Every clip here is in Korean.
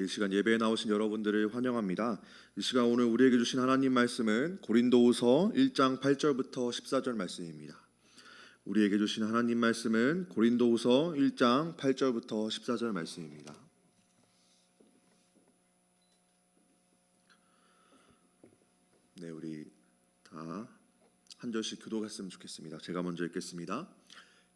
이 시간 예배에 나오신 여러분들을 환영합니다. 이 시간 오늘 우리에게 주신 하나님 말씀은 고린도후서 1장 8절부터 14절 말씀입니다. 우리에게 주신 하나님 말씀은 고린도후서 1장 8절부터 14절 말씀입니다. 네, 우리 다 한 절씩 교독했으면 좋겠습니다. 제가 먼저 읽겠습니다.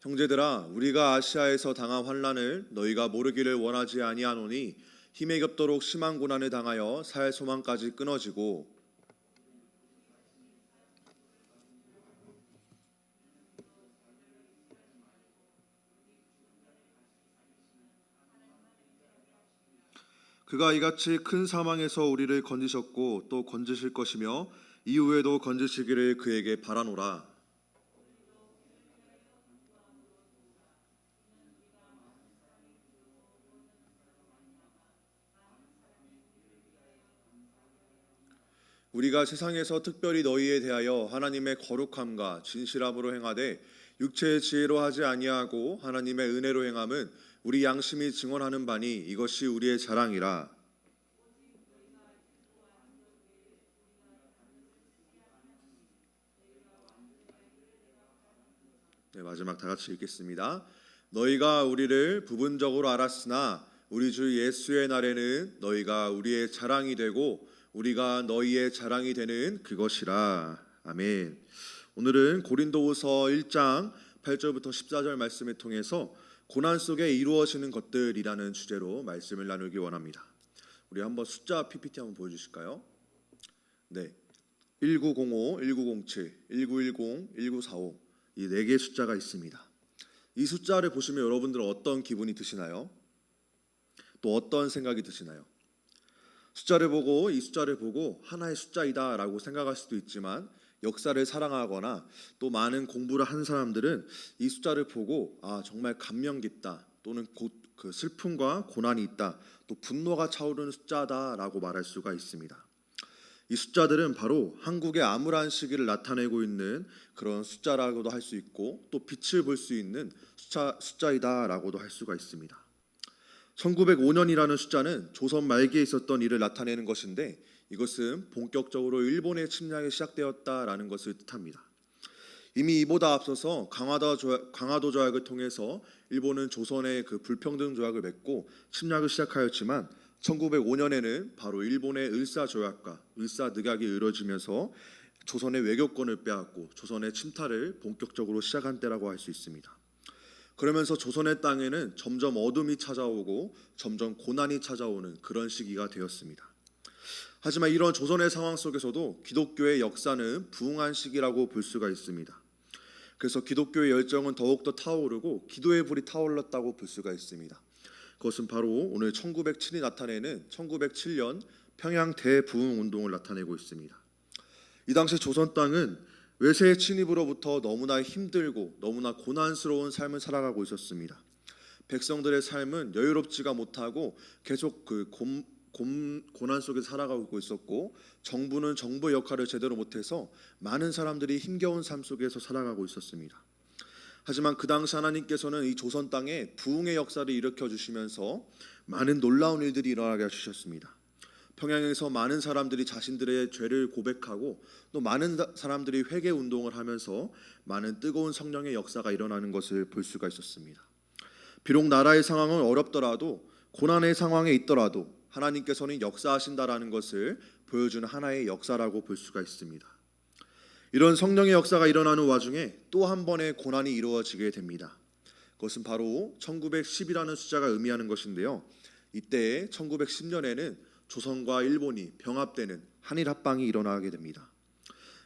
형제들아, 우리가 아시아에서 당한 환난을 너희가 모르기를 원하지 아니하노니 힘에 겹도록 심한 고난을 당하여 살 소망까지 끊어지고 그가 이같이 큰 사망에서 우리를 건지셨고 또 건지실 것이며 이후에도 건지시기를 그에게 바라노라. 우리가 세상에서 특별히 너희에 대하여 하나님의 거룩함과 진실함으로 행하되 육체의 지혜로 하지 아니하고 하나님의 은혜로 행함은 우리 양심이 증언하는 바니 이것이 우리의 자랑이라. 네, 마지막 다 같이 읽겠습니다. 너희가 우리를 부분적으로 알았으나 우리 주 예수의 날에는 너희가 우리의 자랑이 되고 우리가 너희의 자랑이 되는 그것이라. 아멘. 오늘은 고린도후서 1장 8절부터 14절 말씀을 통해서 고난 속에 이루어지는 것들이라는 주제로 말씀을 나누기 원합니다. 우리 한번 숫자 PPT 한번 보여주실까요? 네, 1905, 1907, 1910, 1945 이 4개의 숫자가 있습니다. 이 숫자를 보시면 여러분들은 어떤 기분이 드시나요? 또 어떤 생각이 드시나요? 이 숫자를 보고 하나의 숫자이다 라고 생각할 수도 있지만 역사를 사랑하거나 또 많은 공부를 한 사람들은 이 숫자를 보고 정말 감명 깊다, 또는 그 슬픔과 고난이 있다, 또 분노가 차오르는 숫자다 라고 말할 수가 있습니다. 이 숫자들은 바로 한국의 암울한 시기를 나타내고 있는 그런 숫자라고도 할 수 있고 또 빛을 볼 수 있는 숫자이다 라고도 할 수가 있습니다. 1905년이라는 숫자는 조선 말기에 있었던 일을 나타내는 것인데 이것은 본격적으로 일본의 침략이 시작되었다라는 것을 뜻합니다. 이미 이보다 앞서서 강화도 조약을 통해서 일본은 조선의 그 불평등 조약을 맺고 침략을 시작하였지만 1905년에는 바로 일본의 을사조약과 을사늑약이 이루어지면서 조선의 외교권을 빼앗고 조선의 침탈을 본격적으로 시작한 때라고 할 수 있습니다. 그러면서 조선의 땅에는 점점 어둠이 찾아오고 점점 고난이 찾아오는 그런 시기가 되었습니다. 하지만 이런 조선의 상황 속에서도 기독교의 역사는 부흥한 시기라고 볼 수가 있습니다. 그래서 기독교의 열정은 더욱더 타오르고 기도의 불이 타올랐다고 볼 수가 있습니다. 그것은 바로 오늘 1907이 나타내는 1907년 평양 대부흥 운동을 나타내고 있습니다. 이 당시 조선 땅은 외세의 침입으로부터 너무나 힘들고 너무나 고난스러운 삶을 살아가고 있었습니다. 백성들의 삶은 여유롭지가 못하고 계속 고난 속에 살아가고 있었고 정부는 정부 역할을 제대로 못해서 많은 사람들이 힘겨운 삶 속에서 살아가고 있었습니다. 하지만 그 당시 하나님께서는 이 조선 땅에 부흥의 역사를 일으켜 주시면서 많은 놀라운 일들이 일어나게 해주셨습니다. 평양에서 많은 사람들이 자신들의 죄를 고백하고 또 많은 사람들이 회개 운동을 하면서 많은 뜨거운 성령의 역사가 일어나는 것을 볼 수가 있었습니다. 비록 나라의 상황은 어렵더라도 고난의 상황에 있더라도 하나님께서는 역사하신다라는 것을 보여주는 하나의 역사라고 볼 수가 있습니다. 이런 성령의 역사가 일어나는 와중에 또 한 번의 고난이 이루어지게 됩니다. 그것은 바로 1910이라는 숫자가 의미하는 것인데요. 이때 1910년에는 조선과 일본이 병합되는 한일 합방이 일어나게 됩니다.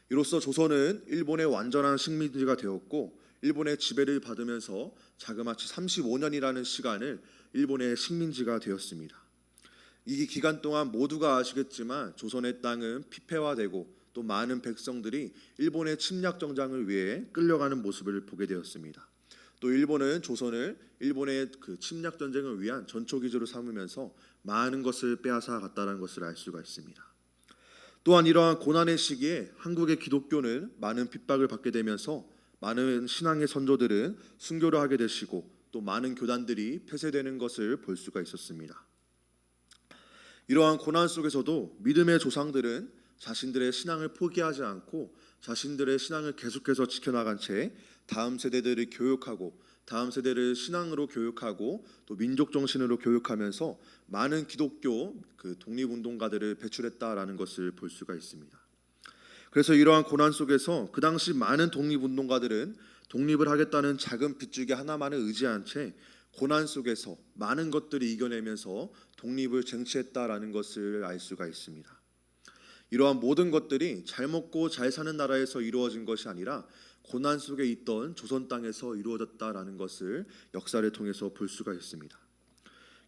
이로써 조선은 일본의 완전한 식민지가 되었고 일본의 지배를 받으면서 자그마치 35년이라는 시간을 일본의 식민지가 되었습니다. 이 기간 동안 모두가 아시겠지만 조선의 땅은 피폐화되고 또 많은 백성들이 일본의 침략 정장을 위해 끌려가는 모습을 보게 되었습니다. 또 일본은 조선을 일본의 그 침략 전쟁을 위한 전초기지로 삼으면서 많은 것을 빼앗아 갔다는 것을 알 수가 있습니다. 또한 이러한 고난의 시기에 한국의 기독교는 많은 핍박을 받게 되면서 많은 신앙의 선조들은 순교를 하게 되시고 또 많은 교단들이 폐쇄되는 것을 볼 수가 있었습니다. 이러한 고난 속에서도 믿음의 조상들은 자신들의 신앙을 포기하지 않고 자신들의 신앙을 계속해서 지켜나간 채 다음 세대들을 교육하고 다음 세대를 신앙으로 교육하고 또 민족 정신으로 교육하면서 많은 기독교 독립운동가들을 배출했다라는 것을 볼 수가 있습니다. 그래서 이러한 고난 속에서 그 당시 많은 독립운동가들은 독립을 하겠다는 작은 빗줄기 하나만을 의지한 채 고난 속에서 많은 것들을 이겨내면서 독립을 쟁취했다라는 것을 알 수가 있습니다. 이러한 모든 것들이 잘 먹고 잘 사는 나라에서 이루어진 것이 아니라 고난 속에 있던 조선 땅에서 이루어졌다라는 것을 역사를 통해서 볼 수가 있습니다.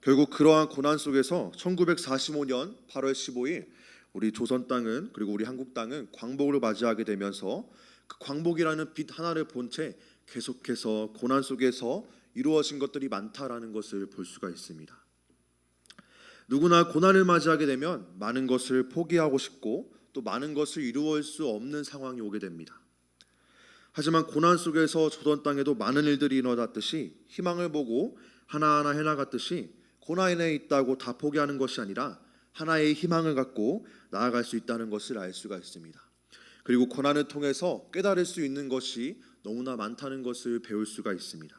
결국 그러한 고난 속에서 1945년 8월 15일 우리 조선 땅은 그리고 우리 한국 땅은 광복을 맞이하게 되면서 그 광복이라는 빛 하나를 본 채 계속해서 고난 속에서 이루어진 것들이 많다라는 것을 볼 수가 있습니다. 누구나 고난을 맞이하게 되면 많은 것을 포기하고 싶고 또 많은 것을 이루어질 수 없는 상황이 오게 됩니다. 하지만 고난 속에서 조선 땅에도 많은 일들이 일어났듯이 희망을 보고 하나하나 해나갔듯이 고난에 있다고 다 포기하는 것이 아니라 하나의 희망을 갖고 나아갈 수 있다는 것을 알 수가 있습니다. 그리고 고난을 통해서 깨달을 수 있는 것이 너무나 많다는 것을 배울 수가 있습니다.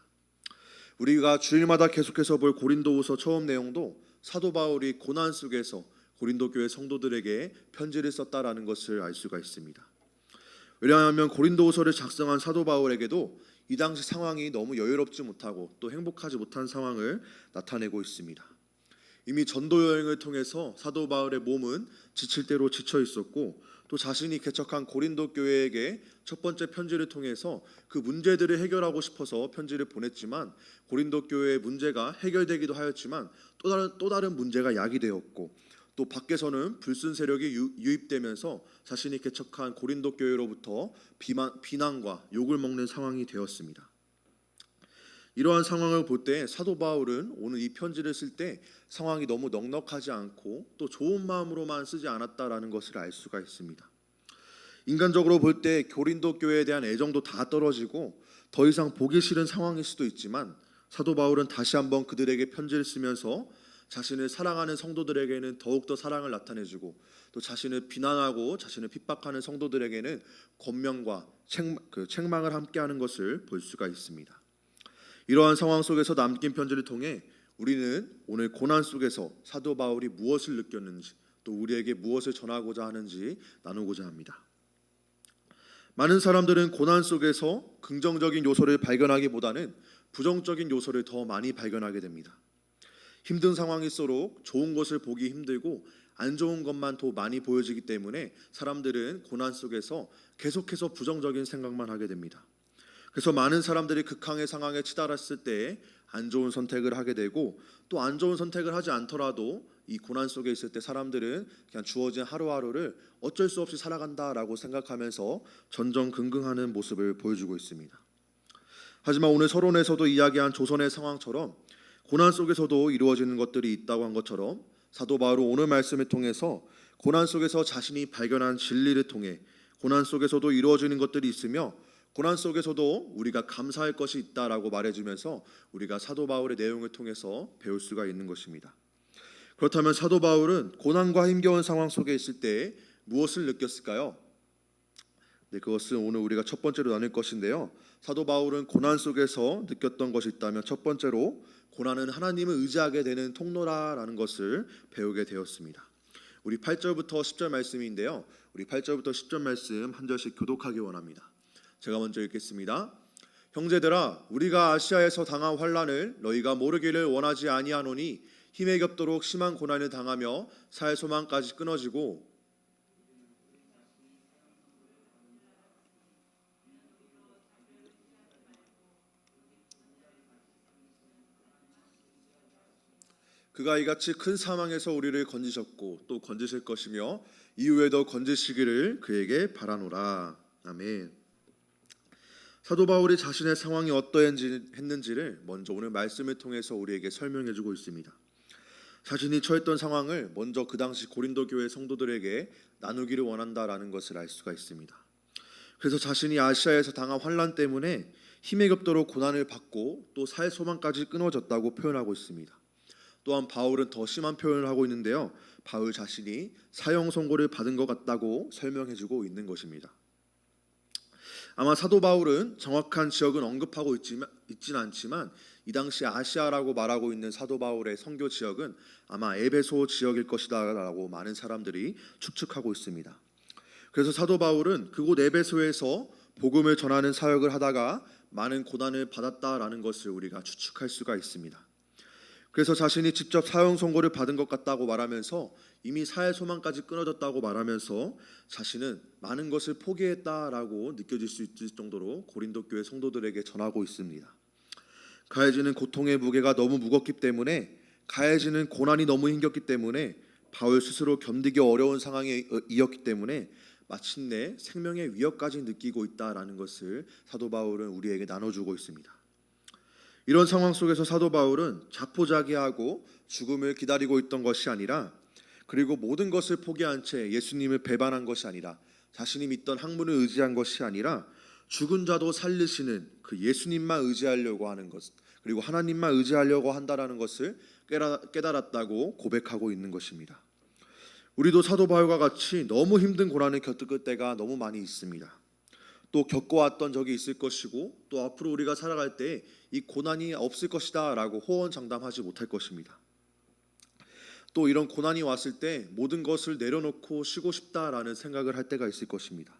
우리가 주일마다 계속해서 볼 고린도후서 처음 내용도 사도 바울이 고난 속에서 고린도 교회 성도들에게 편지를 썼다라는 것을 알 수가 있습니다. 왜냐하면 고린도후서를 작성한 사도 바울에게도 이 당시 상황이 너무 여유롭지 못하고 또 행복하지 못한 상황을 나타내고 있습니다. 이미 전도 여행을 통해서 사도 바울의 몸은 지칠 대로 지쳐 있었고 또 자신이 개척한 고린도 교회에게 첫 번째 편지를 통해서 그 문제들을 해결하고 싶어서 편지를 보냈지만 고린도 교회의 문제가 해결되기도 하였지만 또 다른 문제가 야기되었고 또 밖에서는 불순 세력이 유입되면서 자신이 개척한 고린도 교회로부터 비난과 욕을 먹는 상황이 되었습니다. 이러한 상황을 볼 때 사도 바울은 오늘 이 편지를 쓸 때 상황이 너무 넉넉하지 않고 또 좋은 마음으로만 쓰지 않았다라는 것을 알 수가 있습니다. 인간적으로 볼 때 고린도 교회에 대한 애정도 다 떨어지고 더 이상 보기 싫은 상황일 수도 있지만 사도 바울은 다시 한번 그들에게 편지를 쓰면서 자신을 사랑하는 성도들에게는 더욱더 사랑을 나타내주고 또 자신을 비난하고 자신을 핍박하는 성도들에게는 권면과 책망을 함께하는 것을 볼 수가 있습니다. 이러한 상황 속에서 남긴 편지를 통해 우리는 오늘 고난 속에서 사도 바울이 무엇을 느꼈는지 또 우리에게 무엇을 전하고자 하는지 나누고자 합니다. 많은 사람들은 고난 속에서 긍정적인 요소를 발견하기보다는 부정적인 요소를 더 많이 발견하게 됩니다. 힘든 상황일수록 좋은 것을 보기 힘들고 안 좋은 것만 더 많이 보여지기 때문에 사람들은 고난 속에서 계속해서 부정적인 생각만 하게 됩니다. 그래서 많은 사람들이 극한의 상황에 치달았을 때 안 좋은 선택을 하게 되고 또 안 좋은 선택을 하지 않더라도 이 고난 속에 있을 때 사람들은 그냥 주어진 하루하루를 어쩔 수 없이 살아간다라고 생각하면서 전전긍긍하는 모습을 보여주고 있습니다. 하지만 오늘 서론에서도 이야기한 조선의 상황처럼 고난 속에서도 이루어지는 것들이 있다고 한 것처럼 사도 바울은 오늘 말씀을 통해서 고난 속에서 자신이 발견한 진리를 통해 고난 속에서도 이루어지는 것들이 있으며 고난 속에서도 우리가 감사할 것이 있다라고 말해주면서 우리가 사도 바울의 내용을 통해서 배울 수가 있는 것입니다. 그렇다면 사도 바울은 고난과 힘겨운 상황 속에 있을 때 무엇을 느꼈을까요? 네, 그것은 오늘 우리가 첫 번째로 나눌 것인데요. 사도 바울은 고난 속에서 느꼈던 것이 있다면 첫 번째로 고난은 하나님을 의지하게 되는 통로라라는 것을 배우게 되었습니다. 우리 8절부터 10절 말씀인데요. 우리 8절부터 10절 말씀 한 절씩 교독하기 원합니다. 제가 먼저 읽겠습니다. 형제들아, 우리가 아시아에서 당한 환난을 너희가 모르기를 원하지 아니하노니 힘에 겹도록 심한 고난을 당하며 살 소망까지 끊어지고 그가 이같이 큰 사망에서 우리를 건지셨고 또 건지실 것이며 이후에도 건지시기를 그에게 바라노라. 아멘. 사도 바울이 자신의 상황이 어떠했는지를 먼저 오늘 말씀을 통해서 우리에게 설명해 주고 있습니다. 자신이 처했던 상황을 먼저 그 당시 고린도 교회 성도들에게 나누기를 원한다라는 것을 알 수가 있습니다. 그래서 자신이 아시아에서 당한 환난 때문에 힘에 겹도록 고난을 받고 또 살 소망까지 끊어졌다고 표현하고 있습니다. 또한 바울은 더 심한 표현을 하고 있는데요. 바울 자신이 사형 선고를 받은 것 같다고 설명해주고 있는 것입니다. 아마 사도 바울은 정확한 지역은 언급하고 있지는 않지만 이 당시 아시아라고 말하고 있는 사도 바울의 선교 지역은 아마 에베소 지역일 것이다라고 많은 사람들이 추측하고 있습니다. 그래서 사도 바울은 그곳 에베소에서 복음을 전하는 사역을 하다가 많은 고난을 받았다라는 것을 우리가 추측할 수가 있습니다. 그래서 자신이 직접 사형 선고를 받은 것 같다고 말하면서 이미 사회 소망까지 끊어졌다고 말하면서 자신은 많은 것을 포기했다라고 느껴질 수 있을 정도로 고린도 교회 성도들에게 전하고 있습니다. 가해지는 고통의 무게가 너무 무겁기 때문에, 가해지는 고난이 너무 힘겼기 때문에, 바울 스스로 견디기 어려운 상황에 이었기 때문에 마침내 생명의 위협까지 느끼고 있다라는 것을 사도 바울은 우리에게 나눠주고 있습니다. 이런 상황 속에서 사도 바울은 자포자기하고 죽음을 기다리고 있던 것이 아니라, 그리고 모든 것을 포기한 채 예수님을 배반한 것이 아니라, 자신이 믿던 학문을 의지한 것이 아니라 죽은 자도 살리시는 그 예수님만 의지하려고 하는 것, 그리고 하나님만 의지하려고 한다라는 것을 깨달았다고 고백하고 있는 것입니다. 우리도 사도 바울과 같이 너무 힘든 고난을 겪을 때가 너무 많이 있습니다. 또 겪어왔던 적이 있을 것이고, 또 앞으로 우리가 살아갈 때 이 고난이 없을 것이다 라고 호언장담하지 못할 것입니다. 또 이런 고난이 왔을 때 모든 것을 내려놓고 쉬고 싶다라는 생각을 할 때가 있을 것입니다.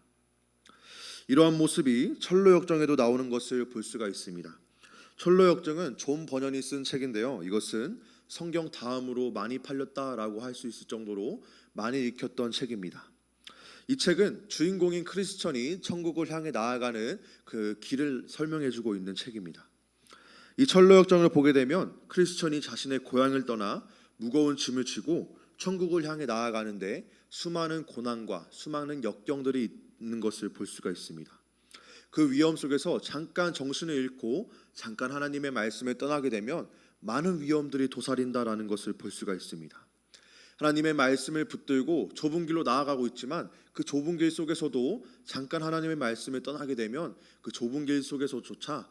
이러한 모습이 철로역정에도 나오는 것을 볼 수가 있습니다. 철로역정은 존 버년이 쓴 책인데요. 이것은 성경 다음으로 많이 팔렸다라고 할 수 있을 정도로 많이 읽혔던 책입니다. 이 책은 주인공인 크리스천이 천국을 향해 나아가는 그 길을 설명해주고 있는 책입니다. 이 철로역정을 보게 되면 크리스천이 자신의 고향을 떠나 무거운 짐을 지고 천국을 향해 나아가는데 수많은 고난과 수많은 역경들이 있는 것을 볼 수가 있습니다. 그 위험 속에서 잠깐 정신을 잃고 잠깐 하나님의 말씀을 떠나게 되면 많은 위험들이 도사린다라는 것을 볼 수가 있습니다. 하나님의 말씀을 붙들고 좁은 길로 나아가고 있지만 그 좁은 길 속에서도 잠깐 하나님의 말씀을 떠나게 되면 그 좁은 길 속에서조차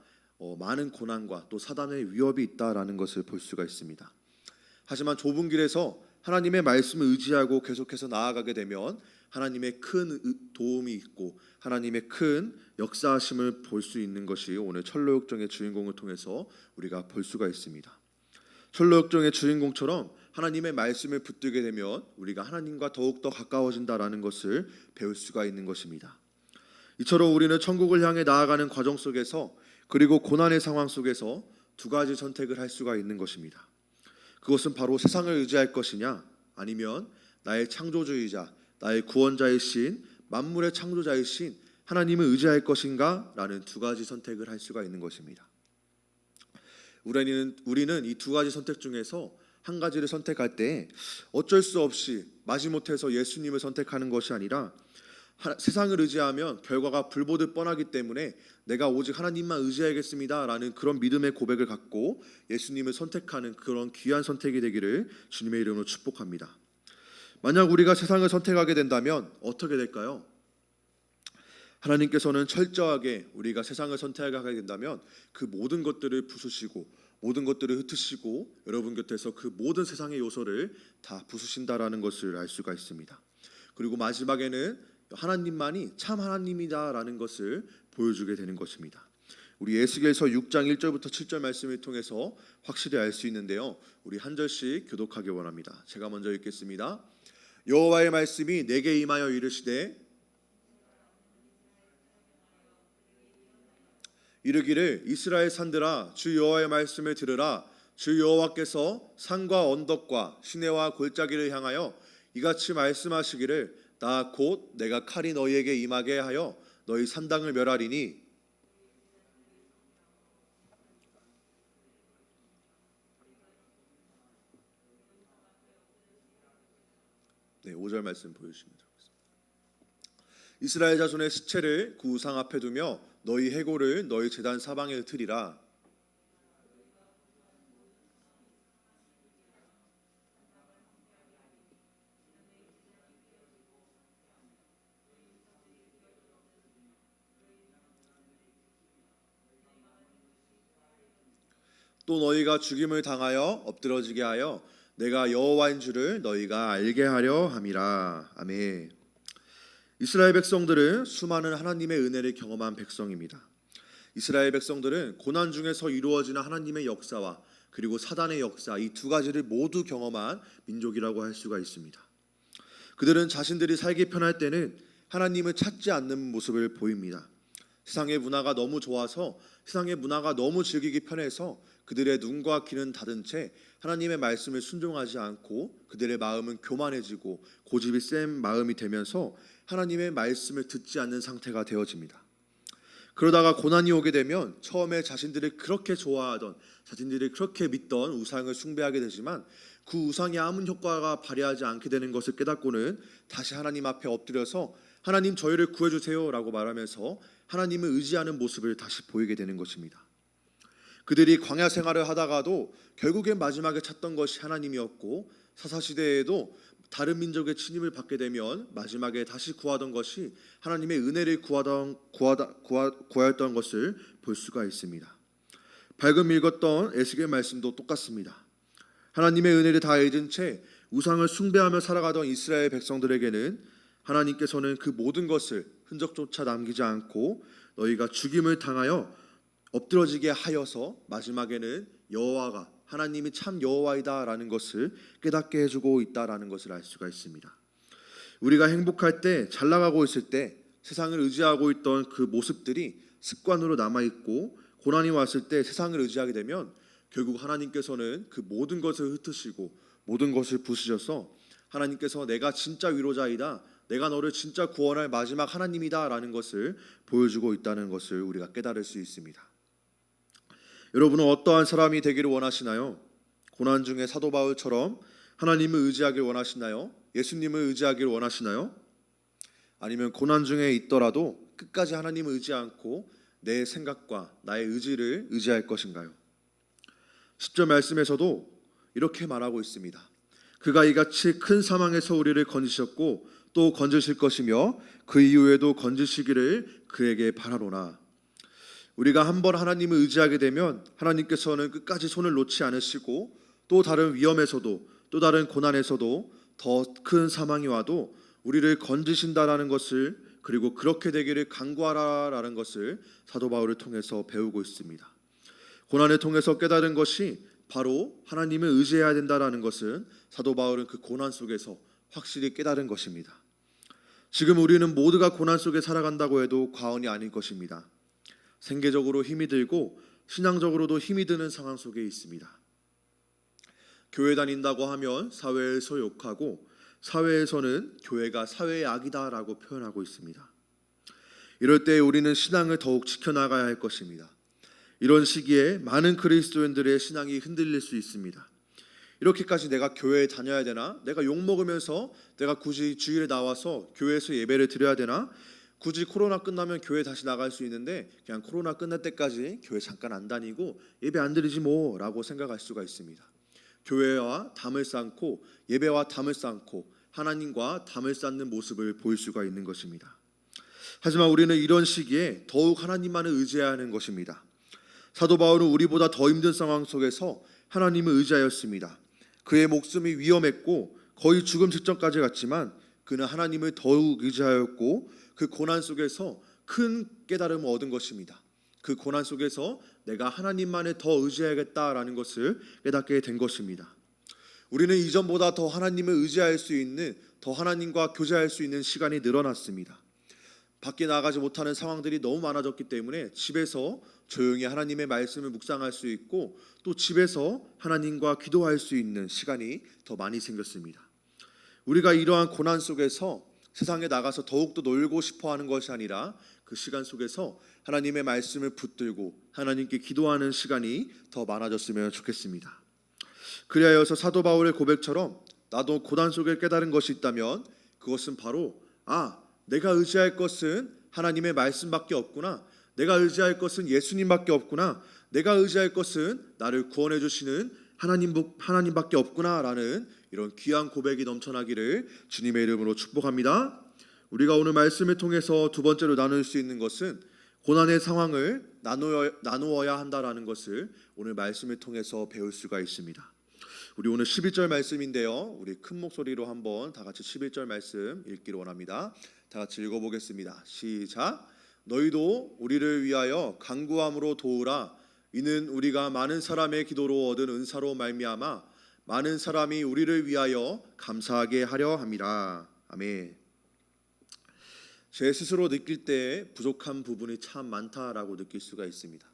많은 고난과 또 사단의 위협이 있다라는 것을 볼 수가 있습니다. 하지만 좁은 길에서 하나님의 말씀을 의지하고 계속해서 나아가게 되면 하나님의 큰 도움이 있고 하나님의 큰 역사하심을 볼 수 있는 것이 오늘 철로역정의 주인공을 통해서 우리가 볼 수가 있습니다. 철로역정의 주인공처럼 하나님의 말씀을 붙들게 되면 우리가 하나님과 더욱더 가까워진다라는 것을 배울 수가 있는 것입니다. 이처럼 우리는 천국을 향해 나아가는 과정 속에서, 그리고 고난의 상황 속에서 두 가지 선택을 할 수가 있는 것입니다. 그것은 바로 세상을 의지할 것이냐, 아니면 나의 창조주이자 나의 구원자이신 만물의 창조자이신 하나님을 의지할 것인가 라는 두 가지 선택을 할 수가 있는 것입니다. 우리는 이 두 가지 선택 중에서 한 가지를 선택할 때 어쩔 수 없이 마지못해서 예수님을 선택하는 것이 아니라, 세상을 의지하면 결과가 불보듯 뻔하기 때문에 내가 오직 하나님만 의지하겠습니다 라는 그런 믿음의 고백을 갖고 예수님을 선택하는 그런 귀한 선택이 되기를 주님의 이름으로 축복합니다. 만약 우리가 세상을 선택하게 된다면 어떻게 될까요? 하나님께서는 철저하게 우리가 세상을 선택하게 된다면 그 모든 것들을 부수시고 모든 것들을 흩으시고 여러분 곁에서 그 모든 세상의 요소를 다 부수신다라는 것을 알 수가 있습니다. 그리고 마지막에는 하나님만이 참 하나님이다라는 것을 보여주게 되는 것입니다. 우리 에스겔서 6장 1절부터 7절 말씀을 통해서 확실히 알 수 있는데요. 우리 한 절씩 교독하기 원합니다. 제가 먼저 읽겠습니다. 여호와의 말씀이 내게 임하여 이르시되 이르기를 이스라엘 산들아 주 여호와의 말씀을 들으라. 주 여호와께서 산과 언덕과 시내와 골짜기를 향하여 이같이 말씀하시기를 나 곧 내가 칼이 너희에게 임하게 하여 너희 산당을 멸하리니 네, 5절 말씀 보여주시면 좋겠습니다. 이스라엘 자손의 시체를 그 우상 앞에 두며 너희 해골을 너희 제단 사방에 흩으리라. 또 너희가 죽임을 당하여 엎드러지게 하여 내가 여호와인 줄을 너희가 알게 하려 함이라. 아멘. 이스라엘 백성들은 수많은 하나님의 은혜를 경험한 백성입니다. 이스라엘 백성들은 고난 중에서 이루어지는 하나님의 역사와 그리고 사단의 역사, 이 두 가지를 모두 경험한 민족이라고 할 수가 있습니다. 그들은 자신들이 살기 편할 때는 하나님을 찾지 않는 모습을 보입니다. 세상의 문화가 너무 좋아서, 세상의 문화가 너무 즐기기 편해서 그들의 눈과 귀는 닫은 채 하나님의 말씀을 순종하지 않고 그들의 마음은 교만해지고 고집이 센 마음이 되면서 하나님의 말씀을 듣지 않는 상태가 되어집니다. 그러다가 고난이 오게 되면 처음에 자신들이 그렇게 좋아하던, 자신들이 그렇게 믿던 우상을 숭배하게 되지만 그 우상이 아무 효과가 발휘하지 않게 되는 것을 깨닫고는 다시 하나님 앞에 엎드려서 하나님 저희를 구해주세요 라고 말하면서 하나님을 의지하는 모습을 다시 보이게 되는 것입니다. 그들이 광야 생활을 하다가도 결국엔 마지막에 찾던 것이 하나님이었고, 사사시대에도 다른 민족의 침입을 받게 되면 마지막에 다시 구하던 것이 하나님의 은혜를 구하였던 것을 볼 수가 있습니다. 방금 읽었던 에스겔 말씀도 똑같습니다. 하나님의 은혜를 다 잊은 채 우상을 숭배하며 살아가던 이스라엘 백성들에게는 하나님께서는 그 모든 것을 흔적조차 남기지 않고 너희가 죽임을 당하여 엎드러지게 하여서 마지막에는 여호와가 하나님이 참 여호와이다 라는 것을 깨닫게 해주고 있다라는 것을 알 수가 있습니다. 우리가 행복할 때, 잘 나가고 있을 때 세상을 의지하고 있던 그 모습들이 습관으로 남아있고, 고난이 왔을 때 세상을 의지하게 되면 결국 하나님께서는 그 모든 것을 흩으시고 모든 것을 부수셔서 하나님께서 내가 진짜 위로자이다, 내가 너를 진짜 구원할 마지막 하나님이다 라는 것을 보여주고 있다는 것을 우리가 깨달을 수 있습니다. 여러분은 어떠한 사람이 되기를 원하시나요? 고난 중에 사도 바울처럼 하나님을 의지하길 원하시나요? 예수님을 의지하길 원하시나요? 아니면 고난 중에 있더라도 끝까지 하나님을 의지 않고 내 생각과 나의 의지를 의지할 것인가요? 10절 말씀에서도 이렇게 말하고 있습니다. 그가 이같이 큰 사망에서 우리를 건지셨고 또 건지실 것이며 그 이후에도 건지시기를 그에게 바라노라. 우리가 한번 하나님을 의지하게 되면 하나님께서는 끝까지 손을 놓지 않으시고, 또 다른 위험에서도 또 다른 고난에서도 더 큰 사망이 와도 우리를 건지신다라는 것을, 그리고 그렇게 되기를 간구하라라는 것을 사도 바울을 통해서 배우고 있습니다. 고난을 통해서 깨달은 것이 바로 하나님을 의지해야 된다라는 것은 사도 바울은 그 고난 속에서 확실히 깨달은 것입니다. 지금 우리는 모두가 고난 속에 살아간다고 해도 과언이 아닐 것입니다. 생계적으로 힘이 들고 신앙적으로도 힘이 드는 상황 속에 있습니다. 교회 다닌다고 하면 사회에서 욕하고, 사회에서는 교회가 사회의 악이다라고 표현하고 있습니다. 이럴 때 우리는 신앙을 더욱 지켜나가야 할 것입니다. 이런 시기에 많은 그리스도인들의 신앙이 흔들릴 수 있습니다. 이렇게까지 내가 교회에 다녀야 되나? 내가 욕먹으면서 내가 굳이 주일에 나와서 교회에서 예배를 드려야 되나? 굳이 코로나 끝나면 교회 다시 나갈 수 있는데 그냥 코로나 끝날 때까지 교회 잠깐 안 다니고 예배 안 드리지 뭐 라고 생각할 수가 있습니다. 교회와 담을 쌓고 예배와 담을 쌓고 하나님과 담을 쌓는 모습을 보일 수가 있는 것입니다. 하지만 우리는 이런 시기에 더욱 하나님만을 의지해야 하는 것입니다. 사도 바울은 우리보다 더 힘든 상황 속에서 하나님을 의지하였습니다. 그의 목숨이 위험했고 거의 죽음 직전까지 갔지만 그는 하나님을 더욱 의지하였고 그 고난 속에서 큰 깨달음을 얻은 것입니다. 그 고난 속에서 내가 하나님만을 더 의지해야겠다라는 것을 깨닫게 된 것입니다. 우리는 이전보다 더 하나님을 의지할 수 있는, 더 하나님과 교제할 수 있는 시간이 늘어났습니다. 밖에 나가지 못하는 상황들이 너무 많아졌기 때문에 집에서 조용히 하나님의 말씀을 묵상할 수 있고, 또 집에서 하나님과 기도할 수 있는 시간이 더 많이 생겼습니다. 우리가 이러한 고난 속에서 세상에 나가서 더욱더 놀고 싶어하는 것이 아니라 그 시간 속에서 하나님의 말씀을 붙들고 하나님께 기도하는 시간이 더 많아졌으면 좋겠습니다. 그리하여서 사도 바울의 고백처럼 나도 고난 속에 깨달은 것이 있다면 그것은 바로 내가 의지할 것은 하나님의 말씀밖에 없구나, 내가 의지할 것은 예수님밖에 없구나, 내가 의지할 것은 나를 구원해 주시는 하나님밖에 없구나라는 이런 귀한 고백이 넘쳐나기를 주님의 이름으로 축복합니다. 우리가 오늘 말씀을 통해서 두 번째로 나눌 수 있는 것은 고난의 상황을 나누어야 한다라는 것을 오늘 말씀을 통해서 배울 수가 있습니다. 우리 오늘 11절 말씀인데요. 우리 큰 목소리로 한번 다 같이 11절 말씀 읽기를 원합니다. 다 같이 읽어보겠습니다. 시작. 너희도 우리를 위하여 간구함으로 도우라. 이는 우리가 많은 사람의 기도로 얻은 은사로 말미암아 많은 사람이 우리를 위하여 감사하게 하려 함이라. 아멘. 제 스스로 느낄 때 부족한 부분이 참 많다라고 느낄 수가 있습니다.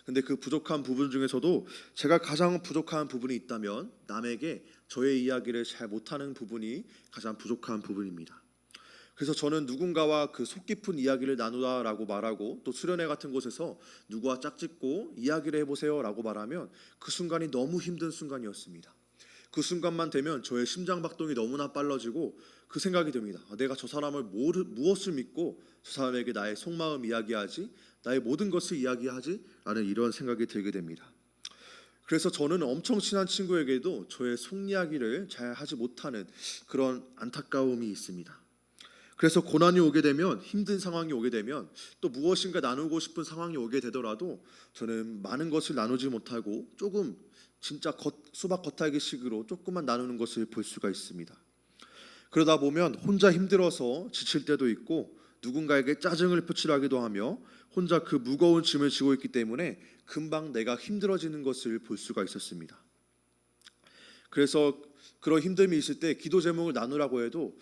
근데 그 부족한 부분 중에서도 제가 가장 부족한 부분이 있다면 남에게 저의 이야기를 잘 못하는 부분이 가장 부족한 부분입니다. 그래서 저는 누군가와 그 속 깊은 이야기를 나누다라고 말하고 또 수련회 같은 곳에서 누구와 짝짓고 이야기를 해보세요라고 말하면 그 순간이 너무 힘든 순간이었습니다. 그 순간만 되면 저의 심장 박동이 너무나 빨라지고 그 생각이 듭니다. 내가 저 사람을 무엇을 믿고 저 사람에게 나의 속마음 이야기하지, 나의 모든 것을 이야기하지? 라는 이런 생각이 들게 됩니다. 그래서 저는 엄청 친한 친구에게도 저의 속 이야기를 잘 하지 못하는 그런 안타까움이 있습니다. 그래서 고난이 오게 되면, 힘든 상황이 오게 되면, 또 무엇인가 나누고 싶은 상황이 오게 되더라도 저는 많은 것을 나누지 못하고 조금 진짜 수박 겉핥기식으로 조금만 나누는 것을 볼 수가 있습니다. 그러다 보면 혼자 힘들어서 지칠 때도 있고 누군가에게 짜증을 표출하기도 하며 혼자 그 무거운 짐을 지고 있기 때문에 금방 내가 힘들어지는 것을 볼 수가 있었습니다. 그래서 그런 힘듦이 있을 때 기도 제목을 나누라고 해도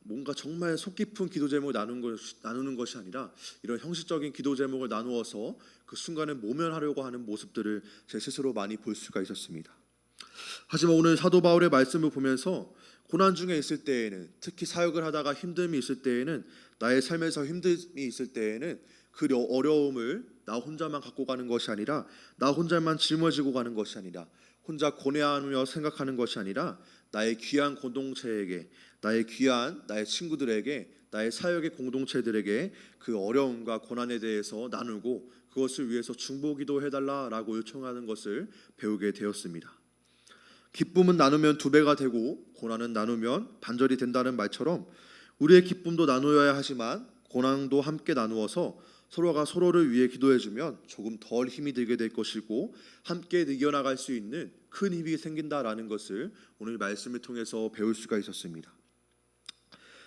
뭔가 정말 속 깊은 기도 제목을 나누는 것이 아니라 이런 형식적인 기도 제목을 나누어서 그 순간을 모면하려고 하는 모습들을 제 스스로 많이 볼 수가 있었습니다. 하지만 오늘 사도 바울의 말씀을 보면서 고난 중에 있을 때에는, 특히 사역을 하다가 힘듦이 있을 때에는, 나의 삶에서 힘듦이 있을 때에는 그 어려움을 나 혼자만 갖고 가는 것이 아니라, 나 혼자만 짊어지고 가는 것이 아니라, 혼자 고뇌하며 생각하는 것이 아니라 나의 귀한 공동체에게, 나의 친구들에게, 나의 사역의 공동체들에게 그 어려움과 고난에 대해서 나누고 그것을 위해서 중보기도 해달라라고 요청하는 것을 배우게 되었습니다. 기쁨은 나누면 2배가 되고 고난은 나누면 반절이 된다는 말처럼 우리의 기쁨도 나누어야 하지만 고난도 함께 나누어서 서로가 서로를 위해 기도해주면 조금 덜 힘이 들게 될 것이고 함께 이겨나갈 수 있는 큰 힘이 생긴다라는 것을 오늘 말씀을 통해서 배울 수가 있었습니다.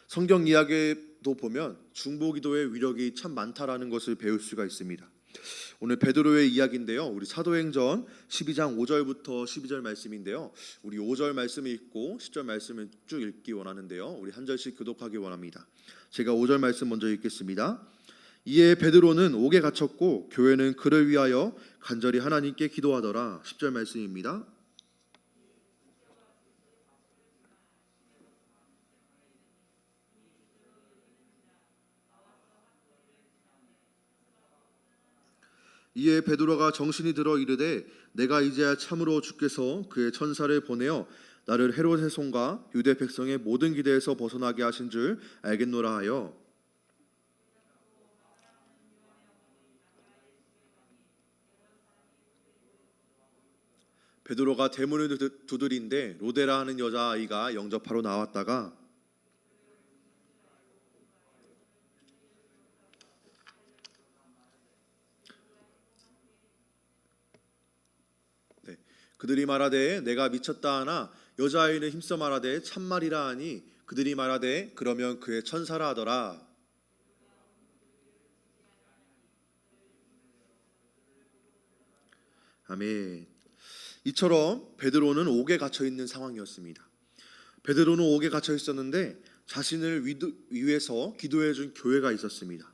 성경 이야기도 보면 중보기도의 위력이 참 많다라는 것을 배울 수가 있습니다. 오늘 베드로의 이야기인데요. 우리 사도행전 12장 5절부터 12절 말씀인데요. 우리 5절 말씀을 읽고 10절 말씀을 쭉 읽기 원하는데요. 우리 한 절씩 교독하기 원합니다. 제가 5절 말씀 먼저 읽겠습니다. 이에 베드로는 옥에 갇혔고 교회는 그를 위하여 간절히 하나님께 기도하더라. 10절 말씀입니다. 이에 베드로가 정신이 들어 이르되 내가 이제야 참으로 주께서 그의 천사를 보내어 나를 헤롯의 손과 유대 백성의 모든 기대에서 벗어나게 하신 줄 알겠노라 하여 베드로가 대문을 두드린데 로데라 하는 여자아이가 영접하러 나왔다가 그들이 말하되 내가 미쳤다 하나 여자아이는 힘써 말하되 참말이라 하니 그들이 말하되 그러면 그의 천사라 하더라. 아멘. 이처럼 베드로는 옥에 갇혀 있는 상황이었습니다. 베드로는 옥에 갇혀 있었는데 자신을 위해서 기도해 준 교회가 있었습니다.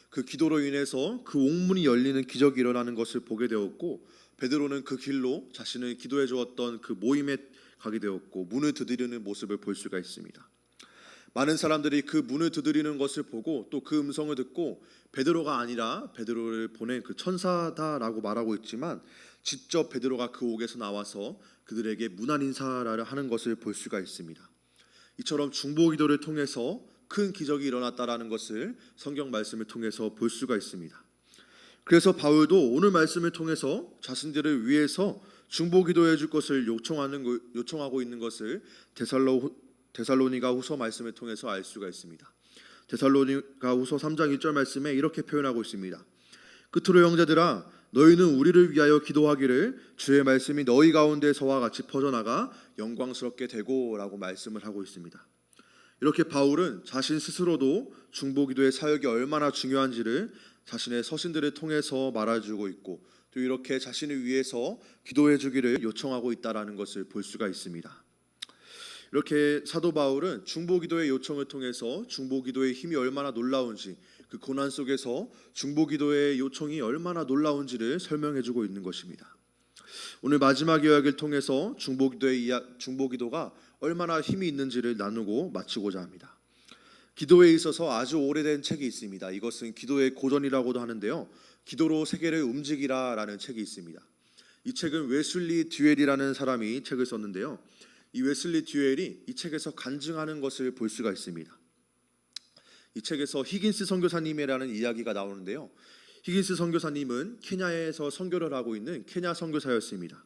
그 기도로 인해서 그 옥문이 열리는 기적이 일어나는 것을 보게 되었고 베드로는 그 길로 자신을 기도해 주었던 그 모임에 가게 되었고 문을 두드리는 모습을 볼 수가 있습니다. 많은 사람들이 그 문을 두드리는 것을 보고 또 그 음성을 듣고 베드로가 아니라 베드로를 보낸 그 천사다라고 말하고 있지만 직접 베드로가 그 옥에서 나와서 그들에게 문안 인사를 하는 것을 볼 수가 있습니다. 이처럼 중보기도를 통해서 큰 기적이 일어났다라는 것을 성경 말씀을 통해서 볼 수가 있습니다. 그래서 바울도 오늘 말씀을 통해서 자신들을 위해서 중보기도해 줄 것을 요청하고 있는 것을 데살로니가 후서 말씀을 통해서 알 수가 있습니다. 데살로니가 후서 3장 1절 말씀에 이렇게 표현하고 있습니다. 끝으로 형제들아, 너희는 우리를 위하여 기도하기를 주의 말씀이 너희 가운데서와 같이 퍼져나가 영광스럽게 되고라고 말씀을 하고 있습니다. 이렇게 바울은 자신 스스로도 중보기도의 사역이 얼마나 중요한지를 자신의 서신들을 통해서 말해주고 있고, 또 이렇게 자신을 위해서 기도해 주기를 요청하고 있다라는 것을 볼 수가 있습니다. 이렇게 사도 바울은 중보기도의 요청을 통해서 중보기도의 힘이 얼마나 놀라운지, 그 고난 속에서 중보기도의 요청이 얼마나 놀라운지를 설명해주고 있는 것입니다. 오늘 마지막 이야기를 통해서 중보기도가 얼마나 힘이 있는지를 나누고 마치고자 합니다. 기도에 있어서 아주 오래된 책이 있습니다. 이것은 기도의 고전이라고도 하는데요, 기도로 세계를 움직이라라는 책이 있습니다. 이 책은 웨슬리 듀엘이라는 사람이 책을 썼는데요, 이 웨슬리 듀엘이 이 책에서 간증하는 것을 볼 수가 있습니다. 이 책에서 히긴스 선교사님이라는 이야기가 나오는데요, 히긴스 선교사님은 케냐에서 선교를 하고 있는 케냐 선교사였습니다.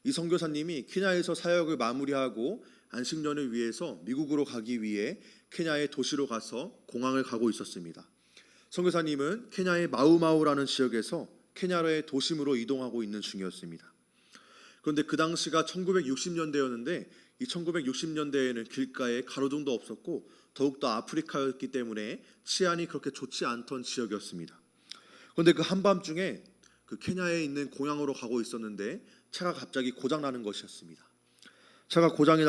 이 선교사님이 케냐에서 사역을 마무리하고 안식년을 위해서 미국으로 가기 위해 케냐의 도시로 가서 공항을 가고 있었습니다. 선교사님은 케냐의 마우마우라는 지역에서 케냐의 도심으로 이동하고 있는 중이었습니다. 그런데 그 당시가 1960년대였는데 이 1960년대에는 길가에 가로등도 없었고 더욱더 아프리카였기 때문에 치안이 그렇게 좋지 않던 지역이었습니다. 그런데 그 한밤중에 그 케냐에 있는 공항으로 가고 있었는데 차가 갑자기 고장나는 것이었습니다. 차가 고장이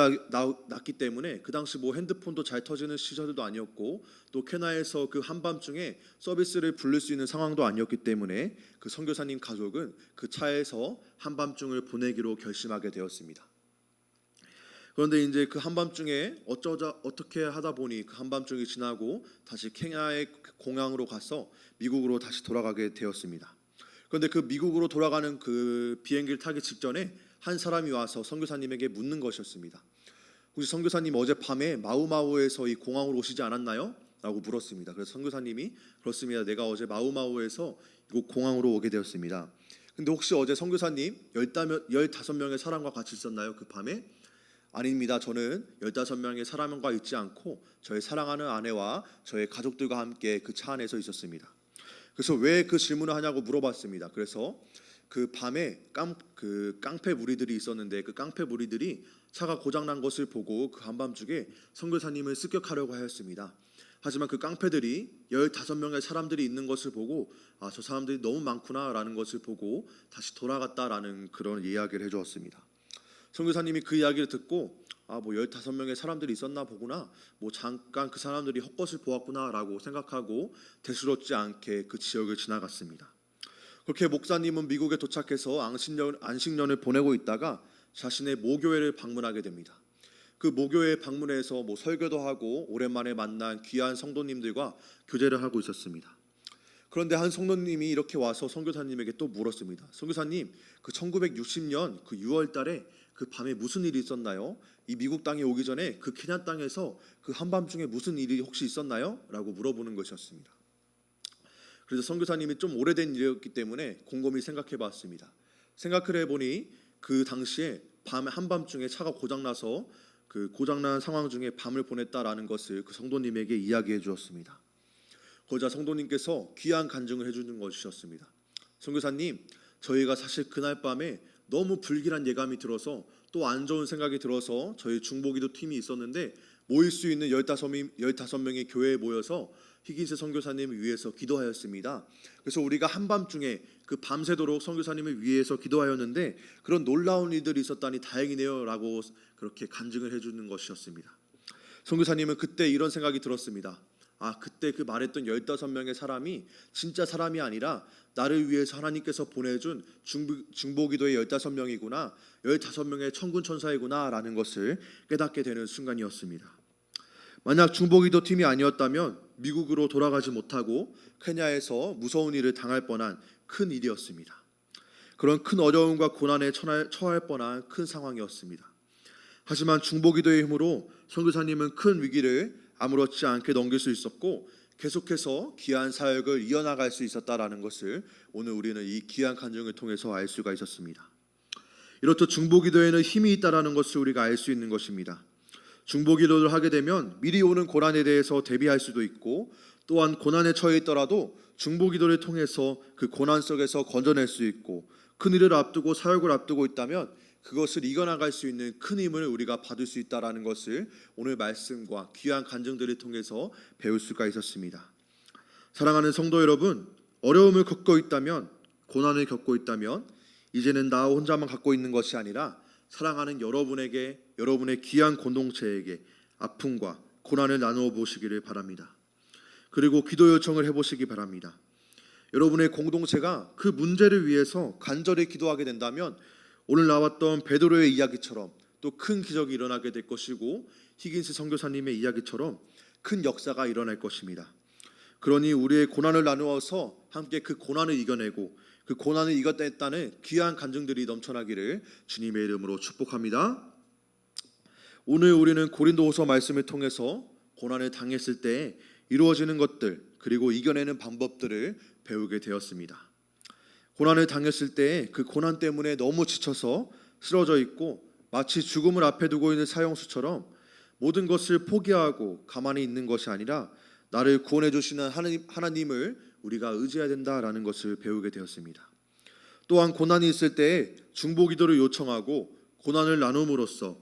났기 때문에 그 당시 뭐 핸드폰도 잘 터지는 시절도 아니었고, 또 케냐에서 그 한밤중에 서비스를 부를 수 있는 상황도 아니었기 때문에 그 선교사님 가족은 그 차에서 한밤중을 보내기로 결심하게 되었습니다. 그런데 이제 그 한밤중에 어떻게 하다 보니 그 한밤중이 지나고 다시 케냐의 공항으로 가서 미국으로 다시 돌아가게 되었습니다. 그런데 그 미국으로 돌아가는 그 비행기를 타기 직전에 한 사람이 와서 선교사님에게 묻는 것이었습니다. 혹시 선교사님 어젯밤에 마우마우에서 이 공항으로 오시지 않았나요? 라고 물었습니다. 그래서 선교사님이 그렇습니다. 내가 어제 마우마우에서 이곳 공항으로 오게 되었습니다. 근데 혹시 어제 선교사님 15명의 사람과 같이 있었나요? 그 밤에? 아닙니다. 저는 15명의 사람과 있지 않고 저의 사랑하는 아내와 저의 가족들과 함께 그 차 안에서 있었습니다. 그래서 왜 그 질문을 하냐고 물어봤습니다. 그래서 그 밤에 깡패 무리들이 있었는데 그 깡패 무리들이 차가 고장난 것을 보고 그 한밤중에 선교사님을 습격하려고 하였습니다. 하지만 그 깡패들이 15명의 사람들이 있는 것을 보고 저 사람들이 너무 많구나라는 것을 보고 다시 돌아갔다라는 그런 이야기를 해주었습니다. 선교사님이 그 이야기를 듣고 뭐 15명의 사람들이 있었나 보구나, 뭐 잠깐 그 사람들이 헛것을 보았구나라고 생각하고 대수롭지 않게 그 지역을 지나갔습니다. 그렇게 목사님은 미국에 도착해서 안식년을 보내고 있다가 자신의 모교회를 방문하게 됩니다. 그 모교회 방문해서 뭐 설교도 하고 오랜만에 만난 귀한 성도님들과 교제를 하고 있었습니다. 그런데 한 성도님이 이렇게 와서 선교사님에게 또 물었습니다. 선교사님, 그 1960년 그 6월 달에 그 밤에 무슨 일이 있었나요? 이 미국 땅에 오기 전에 그 케냐 땅에서 그 한밤중에 무슨 일이 혹시 있었나요? 라고 물어보는 것이었습니다. 그래서 선교사님이 좀 오래된 일이었기 때문에 곰곰이 생각해 봤습니다. 생각을 해보니 그 당시에 한밤중에 차가 고장나서 그 고장난 상황 중에 밤을 보냈다라는 것을 그 성도님에게 이야기해 주었습니다. 그러자 성도님께서 귀한 간증을 해주는 것이었습니다. 선교사님, 저희가 사실 그날 밤에 너무 불길한 예감이 들어서 또 안 좋은 생각이 들어서 저희 중보기도 팀이 있었는데 모일 수 있는 15명의 교회에 모여서 히긴스 선교사님을 위해서 기도하였습니다. 그래서 우리가 한밤중에 그 밤새도록 선교사님을 위해서 기도하였는데 그런 놀라운 일들이 있었다니 다행이네요 라고 그렇게 간증을 해주는 것이었습니다. 선교사님은 그때 이런 생각이 들었습니다. 그때 그 말했던 15명의 사람이 진짜 사람이 아니라 나를 위해서 하나님께서 보내준 중보기도의 15명이구나, 15명의 천군 천사이구나 라는 것을 깨닫게 되는 순간이었습니다. 만약 중보기도 팀이 아니었다면 미국으로 돌아가지 못하고 케냐에서 무서운 일을 당할 뻔한 큰 일이었습니다. 그런 큰 어려움과 고난에 처할 뻔한 큰 상황이었습니다. 하지만 중보기도의 힘으로 선교사님은 큰 위기를 아무렇지 않게 넘길 수 있었고 계속해서 귀한 사역을 이어나갈 수 있었다라는 것을 오늘 우리는 이 귀한 간증을 통해서 알 수가 있었습니다. 이렇듯 중보기도에는 힘이 있다라는 것을 우리가 알 수 있는 것입니다. 중보기도를 하게 되면 미리 오는 고난에 대해서 대비할 수도 있고 또한 고난에 처해 있더라도 중보기도를 통해서 그 고난 속에서 건져낼 수 있고 큰 일을 앞두고 사역을 앞두고 있다면 그것을 이겨나갈 수 있는 큰 힘을 우리가 받을 수 있다라는 것을 오늘 말씀과 귀한 간증들을 통해서 배울 수가 있었습니다. 사랑하는 성도 여러분, 어려움을 겪고 있다면, 고난을 겪고 있다면 이제는 나 혼자만 갖고 있는 것이 아니라 사랑하는 여러분에게, 여러분의 귀한 공동체에게 아픔과 고난을 나누어 보시기를 바랍니다. 그리고 기도 요청을 해보시기 바랍니다. 여러분의 공동체가 그 문제를 위해서 간절히 기도하게 된다면 오늘 나왔던 베드로의 이야기처럼 또 큰 기적이 일어나게 될 것이고 히긴스 선교사님의 이야기처럼 큰 역사가 일어날 것입니다. 그러니 우리의 고난을 나누어서 함께 그 고난을 이겨내고 그 고난을 이겨냈다는 귀한 간증들이 넘쳐나기를 주님의 이름으로 축복합니다. 오늘 우리는 고린도후서 말씀을 통해서 고난을 당했을 때 이루어지는 것들 그리고 이겨내는 방법들을 배우게 되었습니다. 고난을 당했을 때 그 고난 때문에 너무 지쳐서 쓰러져 있고 마치 죽음을 앞에 두고 있는 사형수처럼 모든 것을 포기하고 가만히 있는 것이 아니라 나를 구원해 주시는 하나님을 우리가 의지해야 된다라는 것을 배우게 되었습니다. 또한 고난이 있을 때 중보기도를 요청하고 고난을 나눔으로써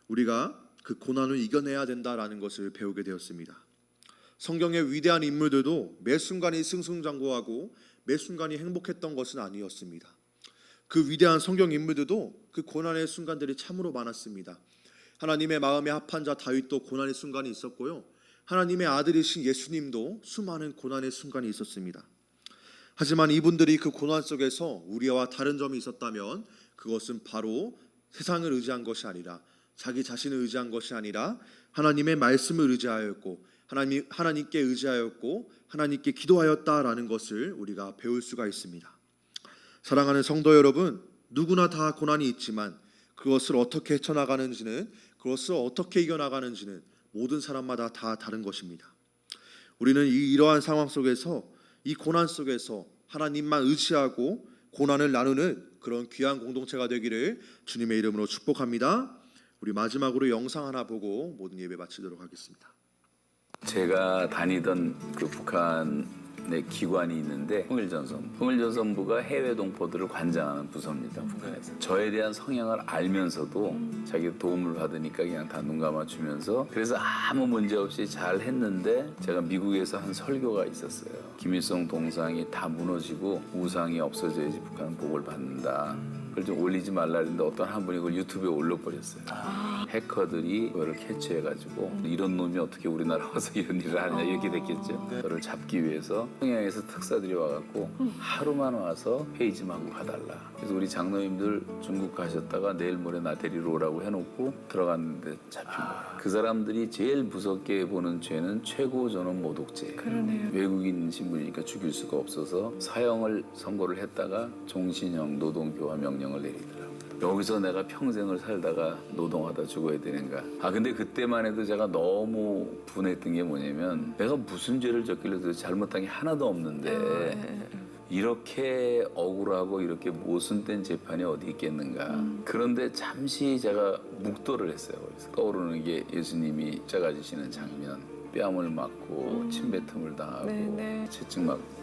우리가 그 고난을 이겨내야 된다라는 것을 배우게 되었습니다. 성경의 위대한 인물들도 매 순간이 승승장구하고 매 순간이 행복했던 것은 아니었습니다. 그 위대한 성경 인물들도 그 고난의 순간들이 참으로 많았습니다. 하나님의 마음에 합한 자 다윗도 고난의 순간이 있었고요. 하나님의 아들이신 예수님도 수많은 고난의 순간이 있었습니다. 하지만 이분들이 그 고난 속에서 우리와 다른 점이 있었다면 그것은 바로 세상을 의지한 것이 아니라 자기 자신을 의지한 것이 아니라 하나님의 말씀을 의지하였고 하나님께 의지하였고 하나님께 기도하였다라는 것을 우리가 배울 수가 있습니다. 사랑하는 성도 여러분, 누구나 다 고난이 있지만 그것을 어떻게 헤쳐나가는지는 그것을 어떻게 이겨나가는지는 모든 사람마다 다 다른 것입니다. 우리는 이러한 상황 속에서 이 고난 속에서 하나님만 의지하고 고난을 나누는 그런 귀한 공동체가 되기를 주님의 이름으로 축복합니다. 우리 마지막으로 영상 하나 보고 모든 예배 마치도록 하겠습니다. 제가 다니던 그 북한의 기관이 있는데 통일전선부가 해외 동포들을 관장하는 부서입니다. 북한에서 저에 대한 성향을 알면서도 자기 도움을 받으니까 그냥 다 눈 감아주면서 그래서 아무 문제 없이 잘 했는데 제가 미국에서 한 설교가 있었어요. 김일성 동상이 다 무너지고 우상이 없어져야지 북한은 복을 받는다. 그걸 좀 올리지 말라 했는데 어떤 한 분이 그걸 유튜브에 올려버렸어요. 해커들이 그거를 캐치해가지고 이런 놈이 어떻게 우리나라 와서 이런 일을 하느냐 이렇게 됐겠죠. 저를 잡기 위해서 평양에서 특사들이 와갖고 하루만 와서 페이지만 봐달라. 그래서 우리 장로님들 중국 가셨다가 내일 모레 나 데리러 오라고 해놓고 들어갔는데 잡힌 거예요. 그 사람들이 제일 무섭게 보는 죄는 최고 전원 모독죄. 그러네요. 외국인 신분이니까 죽일 수가 없어서 사형을 선고를 했다가 종신형 노동교화 명령을 내리더라고요. 여기서 내가 평생을 살다가 노동하다 죽어야 되는가. 근데 그때만 해도 제가 너무 분했던 게 뭐냐면 내가 무슨 죄를 졌길래 도대체 잘못한 게 하나도 없는데 이렇게 억울하고 이렇게 모순된 재판이 어디 있겠는가. 그런데 잠시 제가 묵도를 했어요. 거기서 떠오르는 게 예수님이 십자가 지시는 장면. 뺨을 맞고 침뱉음을 당하고 채찍맞고.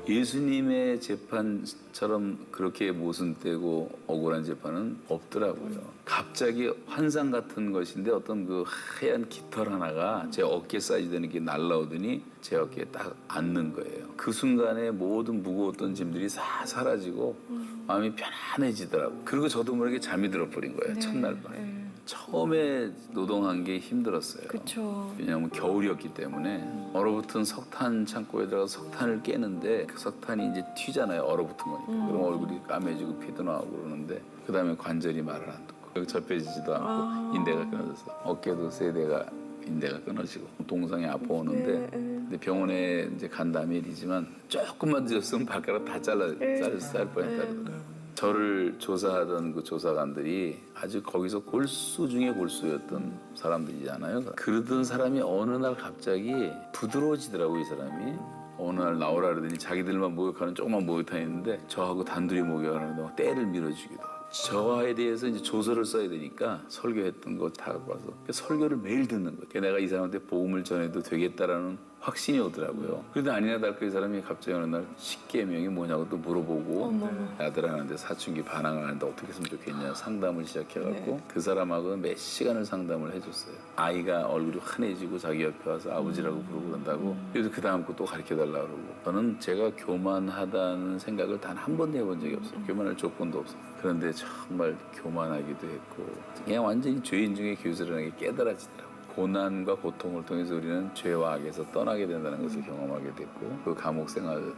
예수님의 재판처럼 그렇게 모순되고 억울한 재판은 없더라고요. 갑자기 환상 같은 것인데 어떤 그 하얀 깃털 하나가 제 어깨 사이즈 되는 게 날라오더니 제 어깨에 딱 앉는 거예요. 그 순간에 모든 무거웠던 짐들이 다 사라지고 마음이 편안해지더라고요. 그리고 저도 모르게 잠이 들어버린 거예요. 첫날 밤에. 처음에 노동한 게 힘들었어요. 그쵸. 왜냐하면 겨울이었기 때문에 얼어붙은 석탄 창고에 들어가서 석탄을 깨는데 그 석탄이 이제 튀잖아요. 얼어붙은 거니까. 그럼 얼굴이 까매지고 피도 나오고 그러는데 그 다음에 관절이 말을 안 듣고 접혀지지도 않고 인대가 끊어져서 어깨도 세 대가 인대가 끊어지고 동상이 아파오는데 근데 병원에 이제 간 다음에 일이지만 조금만 늦었으면 발가락 다 쌀 뻔했다더라고요. 저를 조사하던 그 조사관들이 아주 거기서 골수 중에 골수였던 사람들이잖아요. 그러던 사람이 어느 날 갑자기 부드러워지더라고. 이 사람이 어느 날 나오라 그러더니 자기들만 목욕하는 조그만 목욕탕이 있는데 저하고 단둘이 목욕하는데 막 때를 밀어주기도 하고. 저에 대해서 이제 조서를 써야 되니까 설교했던 거 다 갖고 와서 설교를 매일 듣는 거예요. 내가 이 사람한테 복음을 전해도 되겠다라는 확신이 오더라고요. 그런데 아니나 다를까 이 사람이 갑자기 어느 날 십계명이 뭐냐고 또 물어보고 어머머. 아들 하는데 사춘기 반항을 하는데 어떻게 했으면 좋겠냐 상담을 시작해갖고 네. 그 사람하고 몇 시간을 상담을 해줬어요. 아이가 얼굴이 환해지고 자기 옆에 와서 아버지라고 부르고 그런다고. 그래서 그 다음 거 또 가르쳐달라고 그러고. 저는 제가 교만하다는 생각을 단 한 번도 해본 적이 없어요. 교만할 조건도 없어요. 그런데 정말 교만하기도 했고 그냥 완전히 죄인 중에 교수라는 게 깨달아지더라고요. 고난과 고통을 통해서 우리는 죄와 악에서 떠나게 된다는 것을 경험하게 됐고 그 감옥 생활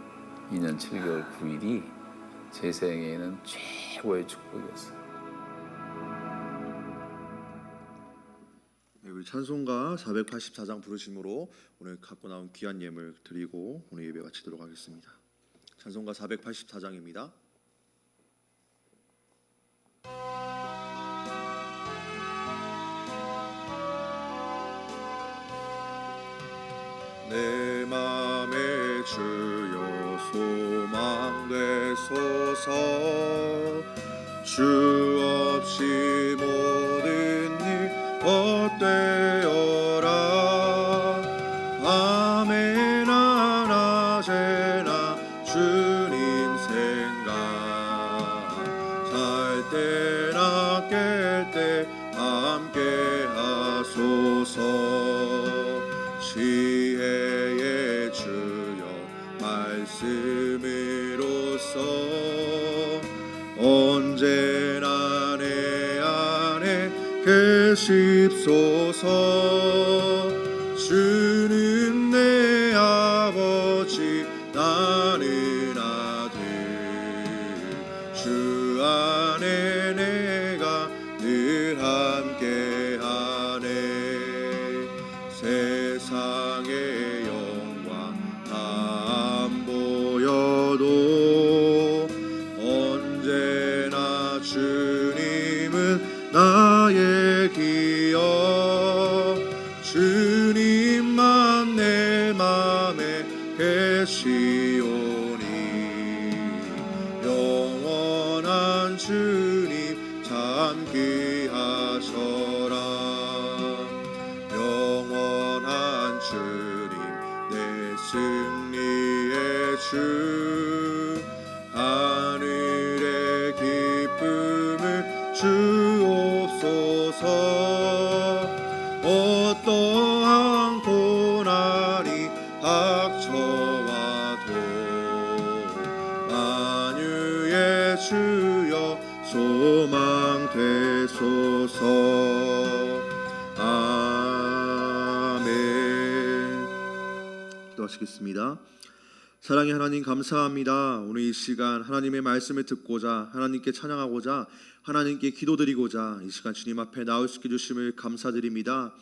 2년 7개월 9일이 제 생애에는 최고의 축복이었어요. 네, 우리 찬송가 484장 부르심으로 오늘 갖고 나온 귀한 예물 드리고 오늘 예배 마치도록 하겠습니다. 찬송가 484장입니다. 내 맘에 주여 소망 되소서 주 없이 모든 일 헛되어라 밤에나 낮에나 주님 생각 잘 때나 깰 때 함께 하소서 지혜의 주여 말씀으로써 언제나 내 안에 계십소서 주는 내 아버지 나는 아들 주 안에 내가 늘 함께하네 세상의 영광 다 안 보여도 언제나 주님은 나의 기억 주님만 내 맘에 계시오니 영원한 주님 참 귀하셔라 영원한 주님 내 승리의 주 하늘의 기쁨을 주옵소서 어떠한 고난이 닥쳐와도 만유의 주여 소망 되소서 아멘. 기도하시겠습니다. 사랑의 하나님 감사합니다. 오늘 이 시간 하나님의 말씀을 듣고자 하나님께 찬양하고자 하나님께 기도드리고자 이 시간 주님 앞에 나올 수 있게 주심을 감사드립니다.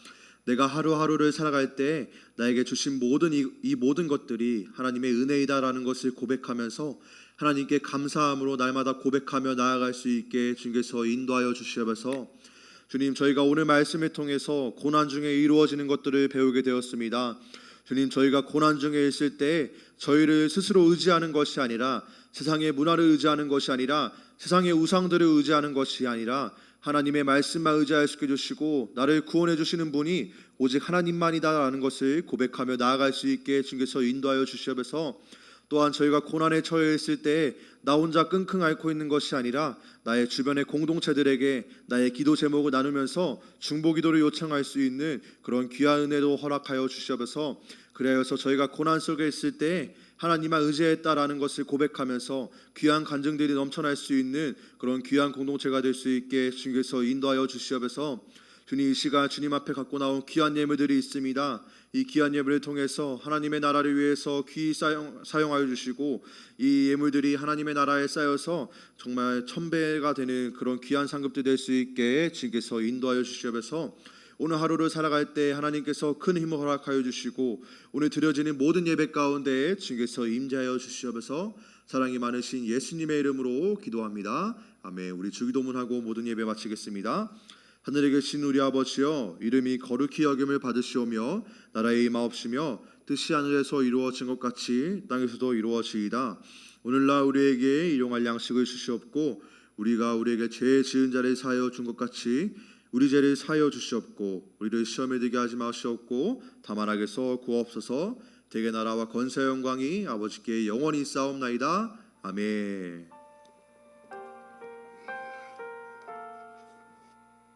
내가 하루하루를 살아갈 때 나에게 주신 모든 이 모든 것들이 하나님의 은혜이다라는 것을 고백하면서 하나님께 감사함으로 날마다 고백하며 나아갈 수 있게 주님께서 인도하여 주시옵소서. 주님 저희가 오늘 말씀을 통해서 고난 중에 이루어지는 것들을 배우게 되었습니다. 주님 저희가 고난 중에 있을 때 저희를 스스로 의지하는 것이 아니라 세상의 문화를 의지하는 것이 아니라 세상의 우상들을 의지하는 것이 아니라 하나님의 말씀만 의지할 수 있게 해주시고 나를 구원해 주시는 분이 오직 하나님만이다라는 것을 고백하며 나아갈 수 있게 주님께서 인도하여 주시옵소서. 또한 저희가 고난에 처해 있을 때 나 혼자 끙끙 앓고 있는 것이 아니라 나의 주변의 공동체들에게 나의 기도 제목을 나누면서 중보 기도를 요청할 수 있는 그런 귀한 은혜도 허락하여 주시옵소서. 그래서 저희가 고난 속에 있을 때 하나님만 의지했다라는 것을 고백하면서 귀한 간증들이 넘쳐날 수 있는 그런 귀한 공동체가 될 수 있게 주님께서 인도하여 주시옵소서. 주님 이 시간 주님 앞에 갖고 나온 귀한 예물들이 있습니다. 이 귀한 예물을 통해서 하나님의 나라를 위해서 귀히 사용하여 주시고 이 예물들이 하나님의 나라에 쌓여서 정말 1000배가 되는 그런 귀한 상급들 될 수 있게 주님께서 인도하여 주시옵소서. 오늘 하루를 살아갈 때 하나님께서 큰 힘을 허락하여 주시고 오늘 드려지는 모든 예배 가운데 주님께서 임재하여 주시옵소서. 사랑이 많으신 예수님의 이름으로 기도합니다. 아멘. 우리 주기도문하고 모든 예배 마치겠습니다. 하늘에 계신 우리 아버지여 이름이 거룩히 여김을 받으시오며 나라의 임하옵시며 뜻이 하늘에서 이루어진 것 같이 땅에서도 이루어지이다. 오늘날 우리에게 일용할 양식을 주시옵고 우리가 우리에게 죄 지은 자를 사하여 준 것 같이 우리 죄를 사하여 주시옵고 우리를 시험에 들게 하지 마시옵고 다만 악에서 구하옵소서. 대개 나라와 권세 영광이 아버지께 영원히 있사옵나이다. 아멘.